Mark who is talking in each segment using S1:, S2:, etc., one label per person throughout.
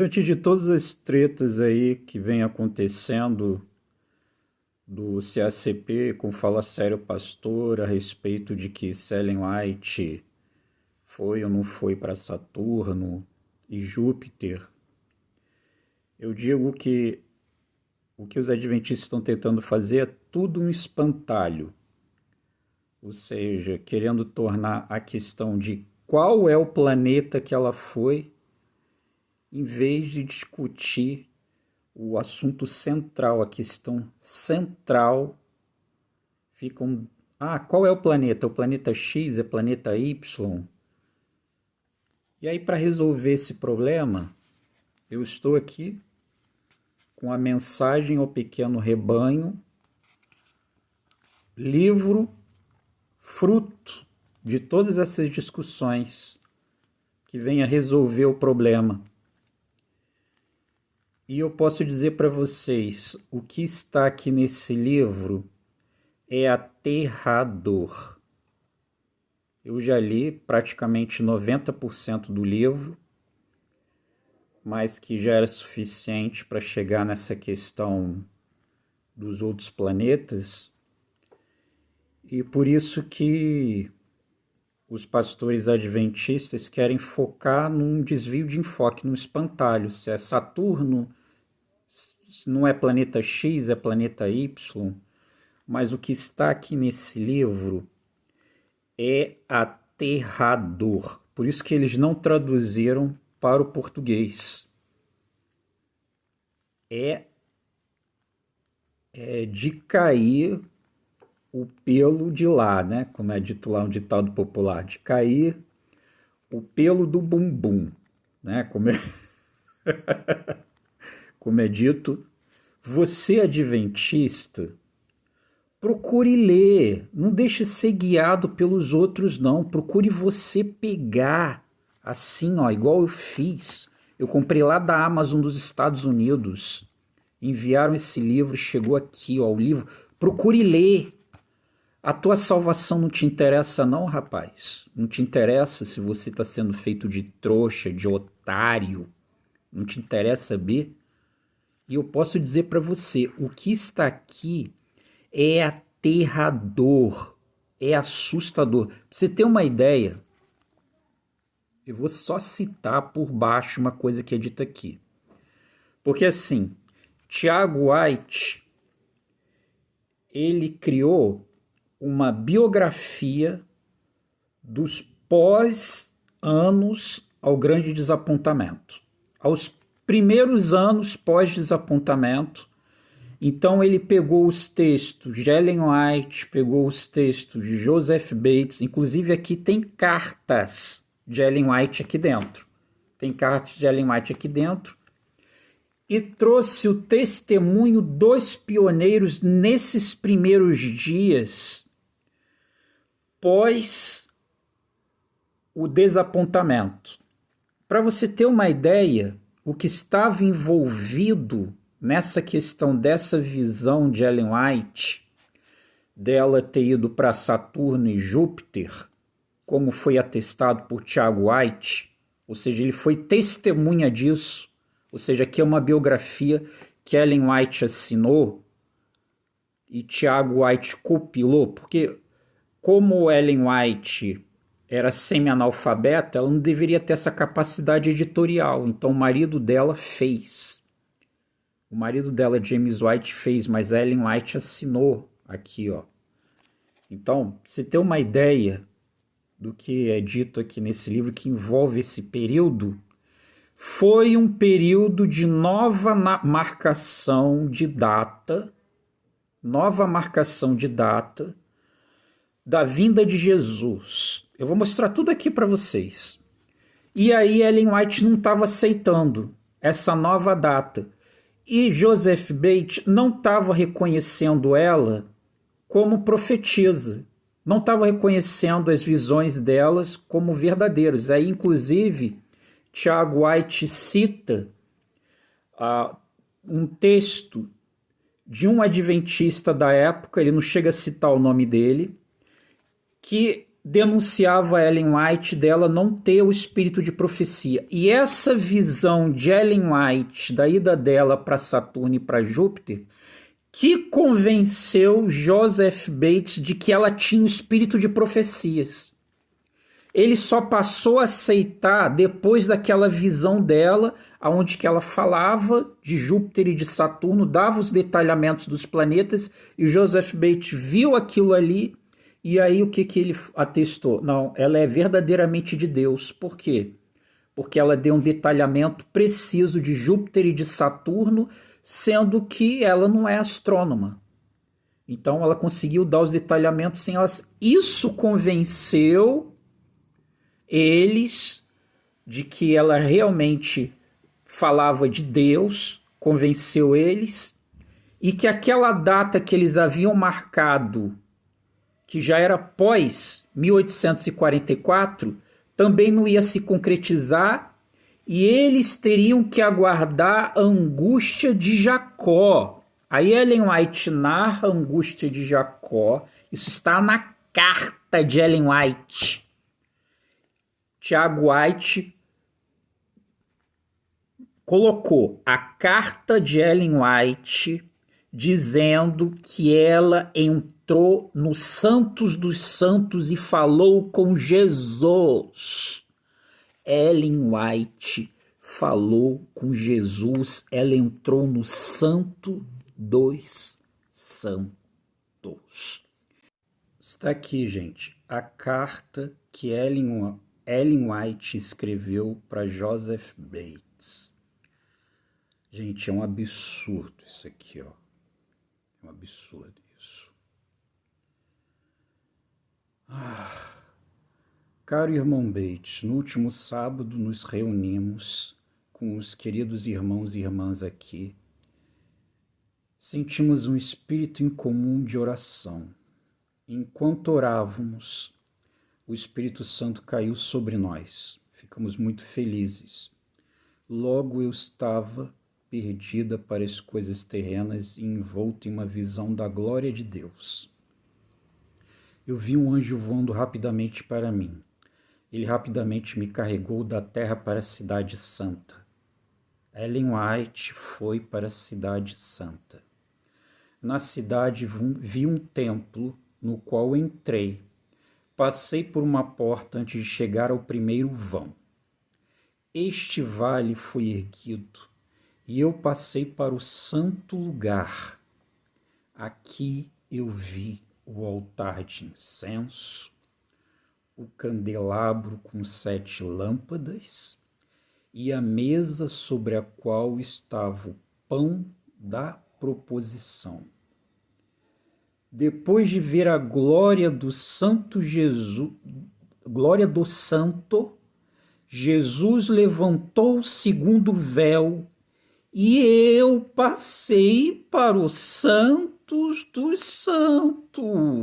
S1: Diante de todas as tretas aí que vem acontecendo do CACP com Fala Sério Pastor a respeito de que Ellen White foi ou não foi para Saturno e Júpiter, eu digo que o que os adventistas estão tentando fazer é tudo um espantalho, ou seja, querendo tornar a questão de qual é o planeta que ela foi, em vez de discutir o assunto central, a questão central, ficam... qual é o planeta? O planeta X? É planeta Y? E aí, para resolver esse problema, eu estou aqui com a mensagem ao pequeno rebanho, livro, fruto de todas essas discussões que venha resolver o problema. E eu posso dizer para vocês, o que está aqui nesse livro é aterrador. Eu já li praticamente 90% do livro, mas que já era suficiente para chegar nessa questão dos outros planetas. E por isso que os pastores adventistas querem focar num desvio de enfoque, num espantalho. Se é Saturno, se não é planeta X, é planeta Y. Mas o que está aqui nesse livro é aterrador. Por isso que eles não traduziram para o português. É de cair o pelo de lá, né? Como é dito lá um ditado popular, de cair o pelo do bumbum, né? Como é dito, você adventista, procure ler, não deixe ser guiado pelos outros não, procure você pegar, assim ó, igual eu fiz. Eu comprei lá da Amazon dos Estados Unidos, enviaram esse livro, chegou aqui ó, o livro, procure ler. A tua salvação não te interessa não, rapaz, não te interessa se você está sendo feito de trouxa, de otário, não te interessa saber? E eu posso dizer para você, o que está aqui é aterrador, é assustador. Pra você ter uma ideia, eu vou só citar por baixo uma coisa que é dita aqui. Porque assim, Tiago White, ele criou uma biografia dos pós-anos ao grande desapontamento. Aos primeiros anos pós-desapontamento, então ele pegou os textos de Ellen White, pegou os textos de Joseph Bates, inclusive aqui tem cartas de Ellen White aqui dentro. Tem cartas de Ellen White aqui dentro. E trouxe o testemunho dos pioneiros nesses primeiros dias pós o desapontamento. Para você ter uma ideia, o que estava envolvido nessa questão dessa visão de Ellen White, dela ter ido para Saturno e Júpiter, como foi atestado por Tiago White, ou seja, ele foi testemunha disso, ou seja, aqui é uma biografia que Ellen White assinou e Tiago White compilou, porque como Ellen White era semi-analfabeta, ela não deveria ter essa capacidade editorial, então o marido dela fez. O marido dela, James White, fez, mas a Ellen White assinou aqui, ó. Então, pra você ter uma ideia do que é dito aqui nesse livro, que envolve esse período, foi um período de nova marcação de data, da vinda de Jesus. Eu vou mostrar tudo aqui para vocês. E aí Ellen White não estava aceitando essa nova data. E Joseph Bates não estava reconhecendo ela como profetisa. Não estava reconhecendo as visões delas como verdadeiras. Aí, inclusive, Tiago White cita um texto de um adventista da época, ele não chega a citar o nome dele, que denunciava a Ellen White dela não ter o espírito de profecia. E essa visão de Ellen White, da ida dela para Saturno e para Júpiter, que convenceu Joseph Bates de que ela tinha o espírito de profecias. Ele só passou a aceitar depois daquela visão dela, onde que ela falava de Júpiter e de Saturno, dava os detalhamentos dos planetas, e Joseph Bates viu aquilo ali. E aí o que ele atestou? Não, ela é verdadeiramente de Deus. Por quê? Porque ela deu um detalhamento preciso de Júpiter e de Saturno, sendo que ela não é astrônoma. Então ela conseguiu dar os detalhamentos sem elas. Isso convenceu eles de que ela realmente falava de Deus, convenceu eles, e que aquela data que eles haviam marcado, que já era pós 1844, também não ia se concretizar, e eles teriam que aguardar a angústia de Jacó. Aí Ellen White narra a angústia de Jacó, isso está na carta de Ellen White. Tiago White colocou a carta de Ellen White dizendo que ela entrou no Santos dos Santos e falou com Jesus. Ellen White falou com Jesus, ela entrou no Santo dos Santos. Está aqui, gente, a carta que Ellen White escreveu para Joseph Bates. Gente, é um absurdo isso aqui, ó. É um absurdo isso. Caro irmão Bates, no último sábado nos reunimos com os queridos irmãos e irmãs aqui. Sentimos um espírito incomum de oração. Enquanto orávamos, o Espírito Santo caiu sobre nós. Ficamos muito felizes. Logo eu estava perdida para as coisas terrenas e envolta em uma visão da glória de Deus. Eu vi um anjo voando rapidamente para mim. Ele rapidamente me carregou da terra para a cidade santa. Ellen White foi para a cidade santa. Na cidade vi um templo no qual entrei. Passei por uma porta antes de chegar ao primeiro vão. Este vale foi erguido e eu passei para o santo lugar. Aqui eu vi o altar de incenso, o candelabro com 7 lâmpadas e a mesa sobre a qual estava o pão da proposição. Depois de ver a glória do santo Jesus, Jesus levantou o segundo véu e eu passei para os santos dos santos.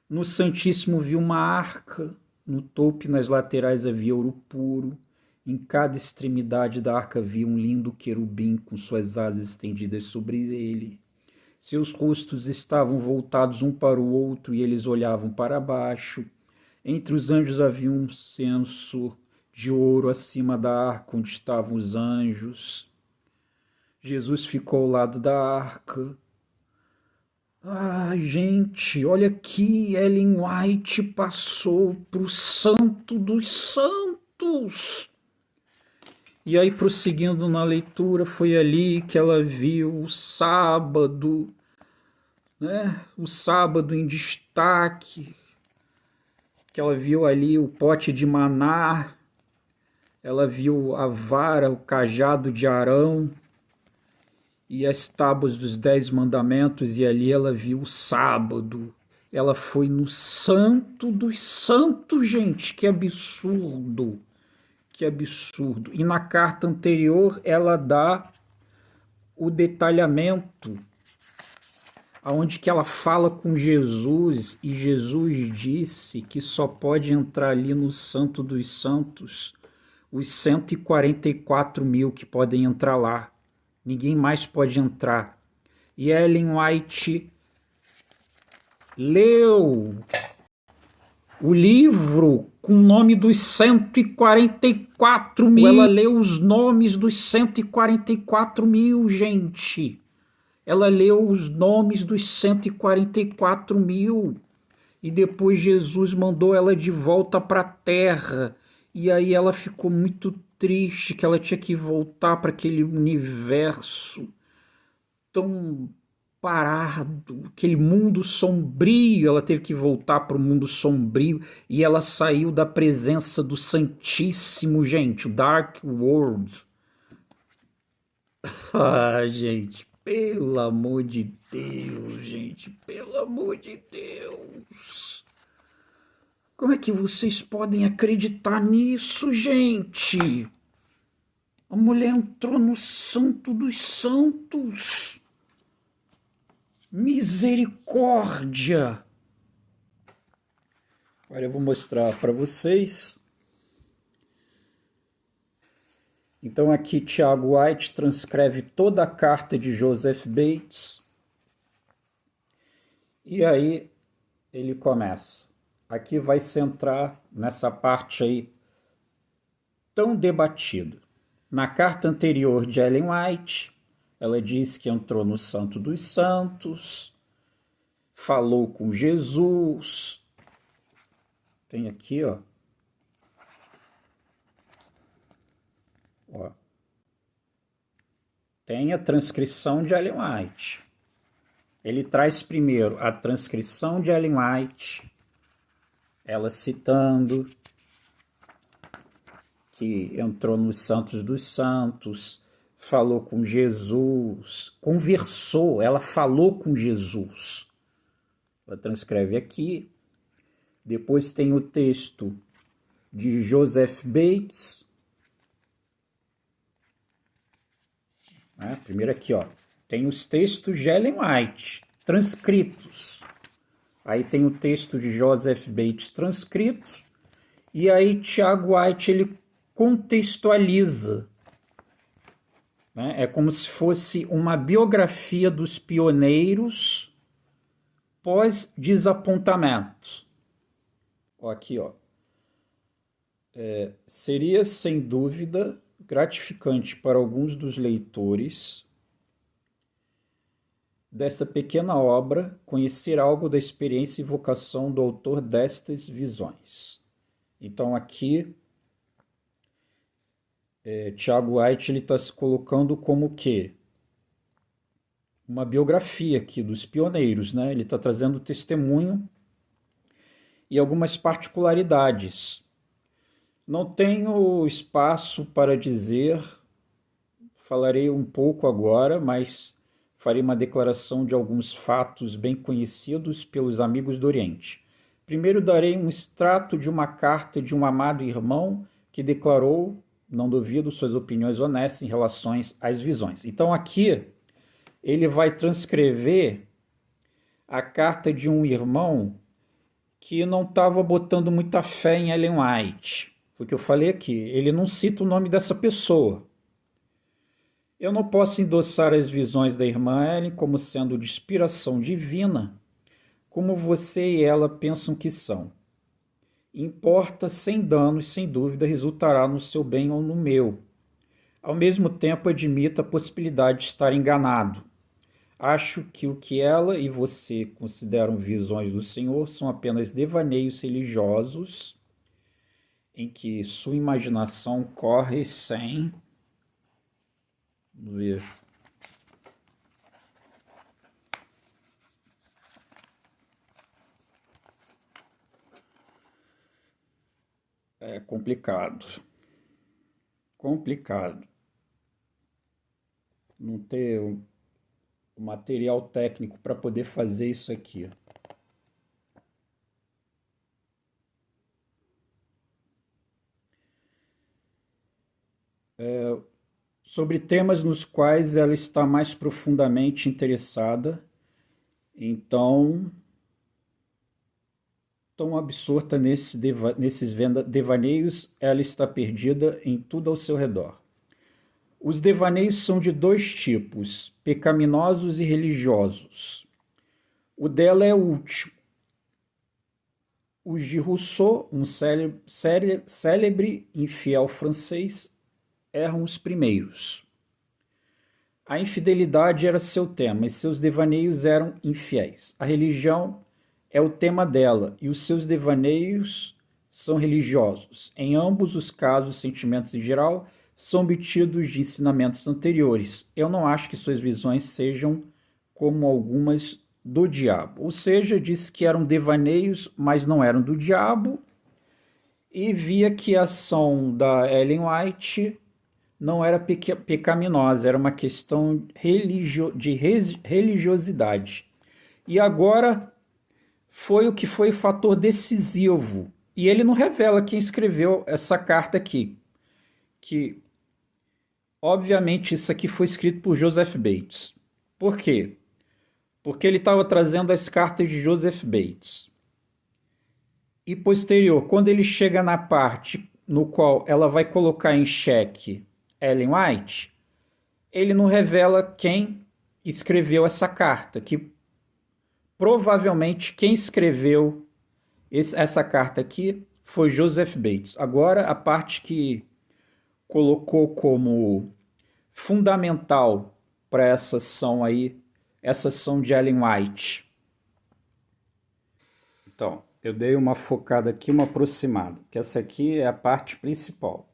S1: No Santíssimo vi uma arca, no topo e nas laterais havia ouro puro. Em cada extremidade da arca havia um lindo querubim com suas asas estendidas sobre ele. Seus rostos estavam voltados um para o outro e eles olhavam para baixo. Entre os anjos havia um censo de ouro acima da arca onde estavam os anjos. Jesus ficou ao lado da arca. Gente, olha aqui, Ellen White passou para o Santo dos Santos. E aí, prosseguindo na leitura, foi ali que ela viu o sábado, né? O sábado em destaque, que ela viu ali o pote de maná, ela viu a vara, o cajado de Arão e as tábuas dos 10 mandamentos, e ali ela viu o sábado. Ela foi no Santo dos Santos, gente, que absurdo. Que absurdo. E na carta anterior ela dá o detalhamento onde que ela fala com Jesus e Jesus disse que só pode entrar ali no Santo dos Santos os 144 mil que podem entrar lá. Ninguém mais pode entrar. E Ellen White leu o livro com o nome dos 144 mil. Ela leu os nomes dos 144 mil, gente. Ela leu os nomes dos 144 mil. E depois Jesus mandou ela de volta para a terra. E aí ela ficou muito triste que ela tinha que voltar para aquele universo tão parado, aquele mundo sombrio. Ela teve que voltar para o mundo sombrio e ela saiu da presença do Santíssimo, gente, o Dark World. Ah, gente, pelo amor de Deus, gente, pelo amor de Deus. Como é que vocês podem acreditar nisso, gente? A mulher entrou no Santo dos Santos. Misericórdia! Agora eu vou mostrar para vocês. Então aqui Tiago White transcreve toda a carta de Joseph Bates. E aí ele começa. Aqui vai centrar nessa parte aí tão debatida. Na carta anterior de Ellen White, ela diz que entrou no Santo dos Santos, falou com Jesus. Tem aqui, ó. Tem a transcrição de Ellen White. Ele traz primeiro a transcrição de Ellen White, ela citando que entrou nos Santos dos Santos, falou com Jesus, conversou, ela falou com Jesus. Ela transcreve aqui. Depois tem o texto de Joseph Bates. Primeiro aqui, ó, tem os textos de Ellen White, transcritos. Aí tem o texto de Joseph Bates transcritos. E aí Tiago White, ele contextualiza. É como se fosse uma biografia dos pioneiros pós-desapontamento. Aqui, ó. Seria, sem dúvida, gratificante para alguns dos leitores dessa pequena obra conhecer algo da experiência e vocação do autor destas visões. Então aqui Tiago White está se colocando como o quê? Uma biografia aqui dos pioneiros, né? Ele está trazendo testemunho e algumas particularidades. Não tenho espaço para dizer, falarei um pouco agora, mas farei uma declaração de alguns fatos bem conhecidos pelos amigos do Oriente. Primeiro darei um extrato de uma carta de um amado irmão que declarou, não duvido, suas opiniões honestas em relação às visões. Então aqui ele vai transcrever a carta de um irmão que não estava botando muita fé em Ellen White. Foi o que eu falei aqui. Ele não cita o nome dessa pessoa. Eu não posso endossar as visões da irmã Ellen como sendo de inspiração divina, como você e ela pensam que são. Importa, sem danos, sem dúvida, resultará no seu bem ou no meu. Ao mesmo tempo, admito a possibilidade de estar enganado. Acho que o que ela e você consideram visões do Senhor são apenas devaneios religiosos em que sua imaginação corre sem... Vamos ver. É complicado. Complicado. Não ter o material técnico para poder fazer isso aqui. Sobre temas nos quais ela está mais profundamente interessada, então, tão absorta nesses devaneios, ela está perdida em tudo ao seu redor. Os devaneios são de dois tipos, pecaminosos e religiosos. O dela é o último. Os de Rousseau, um célebre infiel francês, eram os primeiros. A infidelidade era seu tema e seus devaneios eram infiéis. A religião é o tema dela e os seus devaneios são religiosos. Em ambos os casos, os sentimentos em geral são obtidos de ensinamentos anteriores. Eu não acho que suas visões sejam como algumas do diabo. Ou seja, disse que eram devaneios, mas não eram do diabo, e via que a ação da Ellen White não era pecaminosa, era uma questão de religiosidade. E agora foi o que foi o fator decisivo. E ele não revela quem escreveu essa carta aqui, que obviamente isso aqui foi escrito por Joseph Bates. Por quê? Porque ele estava trazendo as cartas de Joseph Bates. E posterior, quando ele chega na parte no qual ela vai colocar em xeque Ellen White, ele não revela quem escreveu essa carta, que provavelmente quem escreveu essa carta aqui foi Joseph Bates. Agora, a parte que colocou como fundamental para essa ação aí, essa ação de Ellen White. Então, eu dei uma focada aqui, uma aproximada, que essa aqui é a parte principal.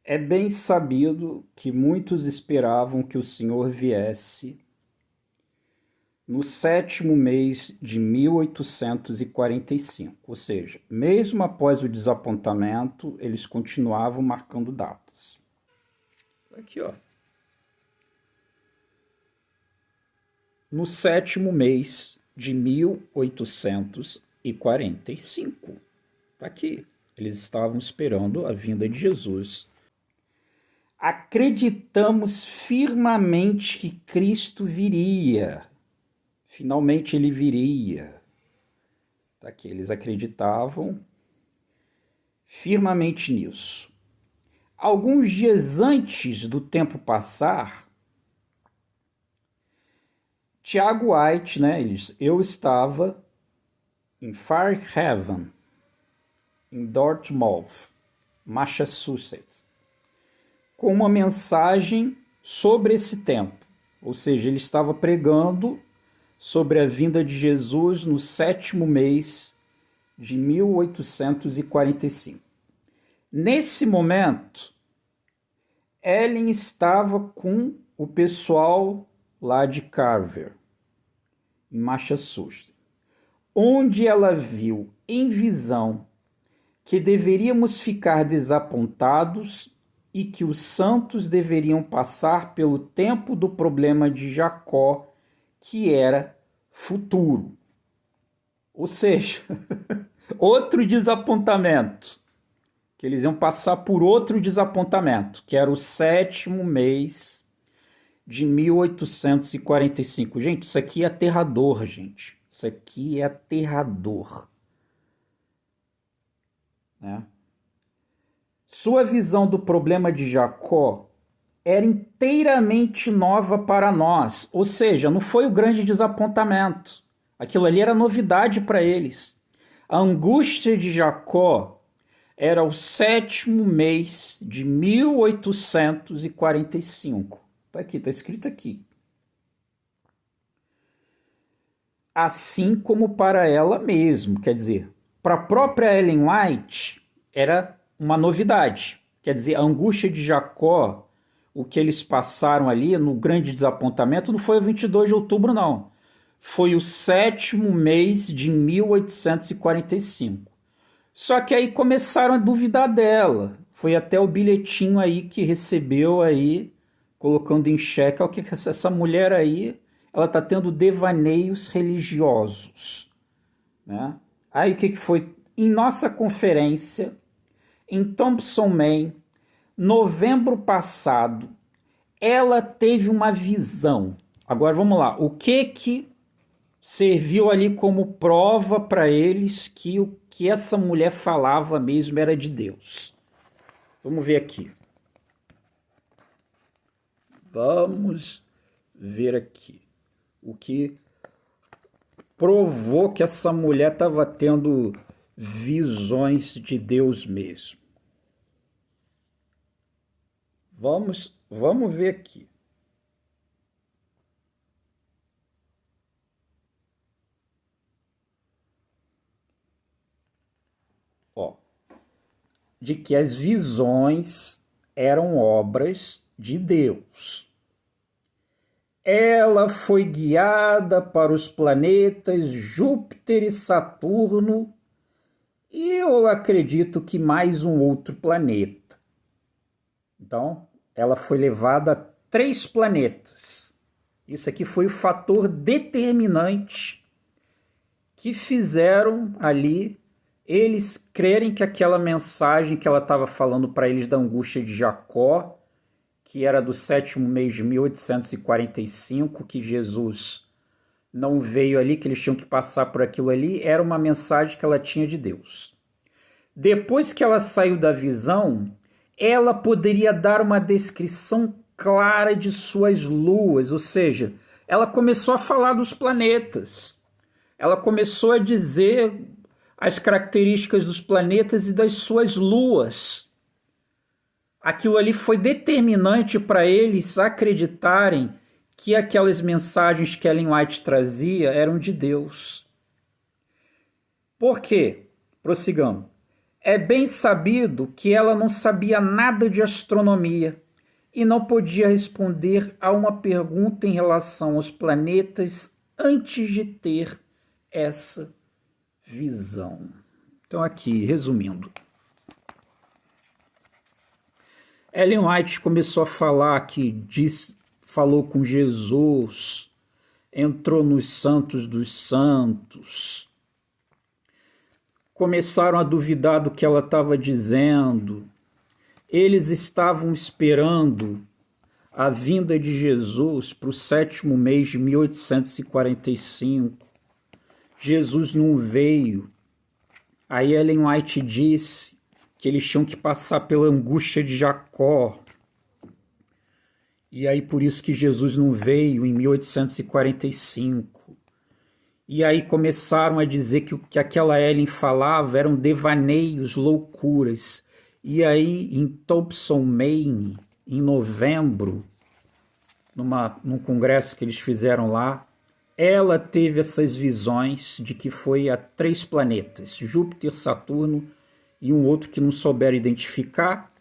S1: É bem sabido que muitos esperavam que o Senhor viesse no 7º mês de 1845, ou seja, mesmo após o desapontamento, eles continuavam marcando datas. Aqui, ó. No 7º mês de 1845. Está aqui. Eles estavam esperando a vinda de Jesus. Acreditamos firmemente que Cristo viria. Finalmente ele viria. Tá aqui, eles acreditavam firmemente nisso. Alguns dias antes do tempo passar, Tiago White, né, eu estava em Fairhaven, em Dartmouth, Massachusetts, com uma mensagem sobre esse tempo. Ou seja, ele estava pregando sobre a vinda de Jesus no 7º mês de 1845. Nesse momento, Ellen estava com o pessoal lá de Carver, em Massachusetts, onde ela viu em visão que deveríamos ficar desapontados e que os santos deveriam passar pelo tempo do problema de Jacó, que era futuro. Ou seja, outro desapontamento, que eles iam passar por outro desapontamento, que era o 7º mês de 1845. Gente, isso aqui é aterrador, gente. Isso aqui é aterrador. Né? Sua visão do problema de Jacó era inteiramente nova para nós. Ou seja, não foi o grande desapontamento. Aquilo ali era novidade para eles. A angústia de Jacó era o 7º mês de 1845. Está aqui, está escrito aqui. Assim como para ela mesma, quer dizer, para a própria Ellen White era uma novidade. Quer dizer, a angústia de Jacó, o que eles passaram ali no grande desapontamento, não foi o 22 de outubro, não. Foi o 7º mês de 1845. Só que aí começaram a duvidar dela. Foi até o bilhetinho aí que recebeu aí, colocando em xeque, o que essa mulher aí, ela está tendo devaneios religiosos. Né? Aí o que foi? Em nossa conferência, em Thompson, Maine, novembro passado, ela teve uma visão. Agora vamos lá, o que serviu ali como prova para eles que o que essa mulher falava mesmo era de Deus? Vamos ver aqui. Vamos ver aqui. O que provou que essa mulher estava tendo visões de Deus mesmo. Vamos ver aqui. Ó, de que as visões eram obras de Deus. Ela foi guiada para os planetas Júpiter e Saturno e eu acredito que mais um outro planeta. Então, ela foi levada a 3 planetas. Isso aqui foi o fator determinante que fizeram ali eles crerem que aquela mensagem que ela estava falando para eles da angústia de Jacó, que era do 7º mês de 1845, que Jesus não veio ali, que eles tinham que passar por aquilo ali, era uma mensagem que ela tinha de Deus. Depois que ela saiu da visão, ela poderia dar uma descrição clara de suas luas, ou seja, ela começou a falar dos planetas. Ela começou a dizer as características dos planetas e das suas luas. Aquilo ali foi determinante para eles acreditarem que aquelas mensagens que Ellen White trazia eram de Deus. Por quê? Prossigamos. É bem sabido que ela não sabia nada de astronomia e não podia responder a uma pergunta em relação aos planetas antes de ter essa visão. Então aqui, resumindo. Ellen White começou a falar que falou com Jesus, entrou nos santos dos santos. Começaram a duvidar do que ela estava dizendo. Eles estavam esperando a vinda de Jesus para o 7º mês de 1845. Jesus não veio. Aí Ellen White disse que eles tinham que passar pela angústia de Jacó. E aí por isso que Jesus não veio em 1845. E aí começaram a dizer que o que aquela Ellen falava eram devaneios, loucuras. E aí em Thompson, Maine, em novembro, num congresso que eles fizeram lá, ela teve essas visões de que foi a 3 planetas, Júpiter, Saturno e um outro que não souberam identificar,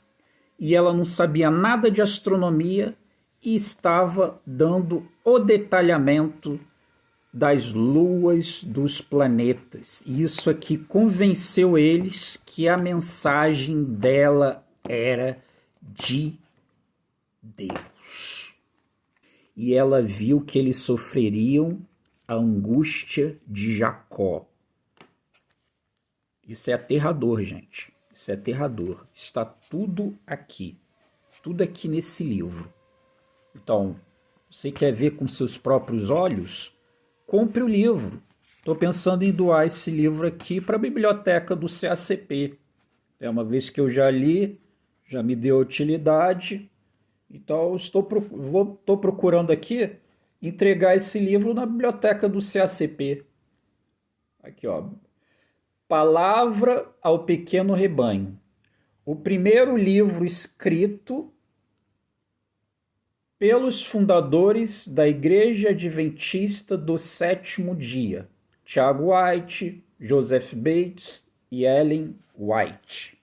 S1: e ela não sabia nada de astronomia e estava dando o detalhamento das luas dos planetas. E isso aqui convenceu eles que a mensagem dela era de Deus. E ela viu que eles sofreriam a angústia de Jacó. Isso é aterrador, gente. Isso é aterrador. Está tudo aqui nesse livro. Então, você quer ver com seus próprios olhos? Compre o livro. Estou pensando em doar esse livro aqui para a biblioteca do CACP. É uma vez que eu já li, já me deu utilidade. Então, estou procurando aqui entregar esse livro na biblioteca do CACP. Aqui, ó. Palavra ao Pequeno Rebanho. O primeiro livro escrito pelos fundadores da Igreja Adventista do Sétimo Dia, Tiago White, Joseph Bates e Ellen White.